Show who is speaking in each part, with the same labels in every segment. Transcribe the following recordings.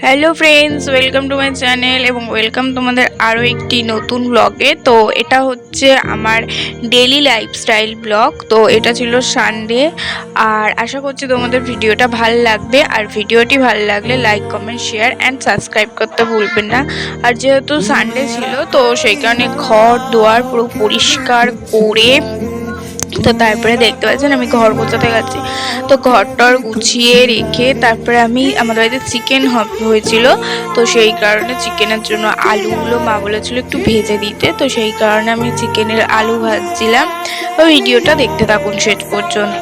Speaker 1: Hello friends, welcome to my channel এবং welcome তোমাদের আরও একটি নতুন ব্লগে। তো এটা হচ্ছে আমার ডেইলি লাইফস্টাইল ব্লগ। তো এটা ছিল সানডে, আর আশা করছি তোমাদের ভিডিওটা ভালো লাগবে। আর ভিডিওটি ভালো লাগলে like, comment, share and subscribe করতে ভুলবেন না। আর যেহেতু সানডে ছিল তো সেই কারণে ঘর দুয়ার পুরো পরিষ্কার করে, তো তারপরে দেখতে পাচ্ছেন আমি ঘর গোছাতে গেছি। তো ঘরটর গুছিয়ে রেখে তারপরে আমাদের বাড়িতে চিকেন হয়েছিল। তো সেই কারণে চিকেনের জন্য আলুগুলো মা বলেছিল একটু ভেজে দিতে, তো সেই কারণে আমি চিকেনের আলু ভাজছিলাম। তো ভিডিওটা দেখতে থাকুন শেষ পর্যন্ত।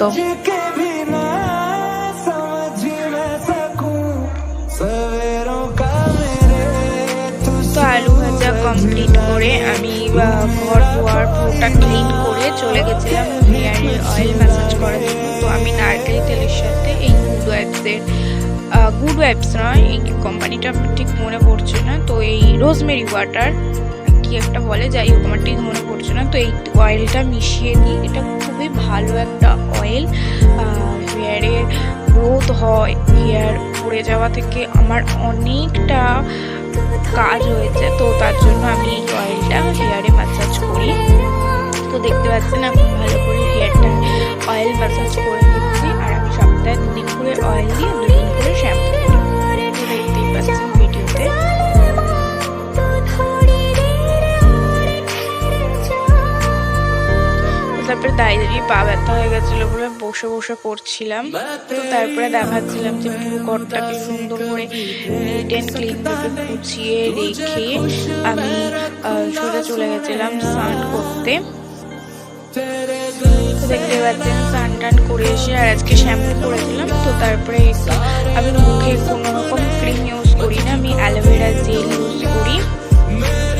Speaker 1: তো আলু ভাজা কমপ্লিট করে আমি ঘর দুয়ার পুরোটা ক্লিন করে চলে গেছিলাম হেয়ারে অয়েল ম্যাসাজ করার জন্য। তো আমি নারকেল তেলের সাথে এই গুড ওয়াইবস নয়, এই কোম্পানিটা আমার ঠিক মনে পড়ছে না, তো এই রোজমেরি ওয়াটার কি একটা বলে, যাই হোক আমার ঠিক মনে পড়ছে না। তো এই অয়েলটা মিশিয়ে দিই, এটা খুবই ভালো একটা অয়েল। হেয়ারে গ্রোথ হয়, হেয়ার পড়ে যাওয়া থেকে আমার অনেকটা কাজ হয়েছে। তো তার জন্য আমি এই অয়েলটা হেয়ারে ম্যাসাজ করি। তো দেখতে পাচ্ছেন আমি ভালো করে হেয়ারটা অয়েল ম্যাসাজ করে নিচ্ছি। আর আমি সপ্তাহে 2 দিন করে অয়েল দিয়ে 2 দিন করে শ্যাম্পু করি। তো দেখতেই পাচ্ছেন ভিডিওতে। তারপরে দাঁড়িয়ে পা ব্যথা হয়ে গেছিলো বলে বসে বসে করছিলাম। তো তারপরে দেখাচ্ছিলাম যে পুরো ঘরটাকে সুন্দর করে নিট অ্যান্ড ক্লিন ভাবে গুছিয়ে রেখে আমি সোজা চলে গেছিলাম স্নান করতে। তো দেখতে পাচ্ছেন স্নান টান করে এসে আর আজকে শ্যাম্পু করেছিলাম। তো তারপরে একটু আমি মুখে কোনো রকম ক্রিম ইউজ করি না, আমি অ্যালোভেরা জেল ইউজ করি।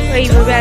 Speaker 1: তো এইভাবে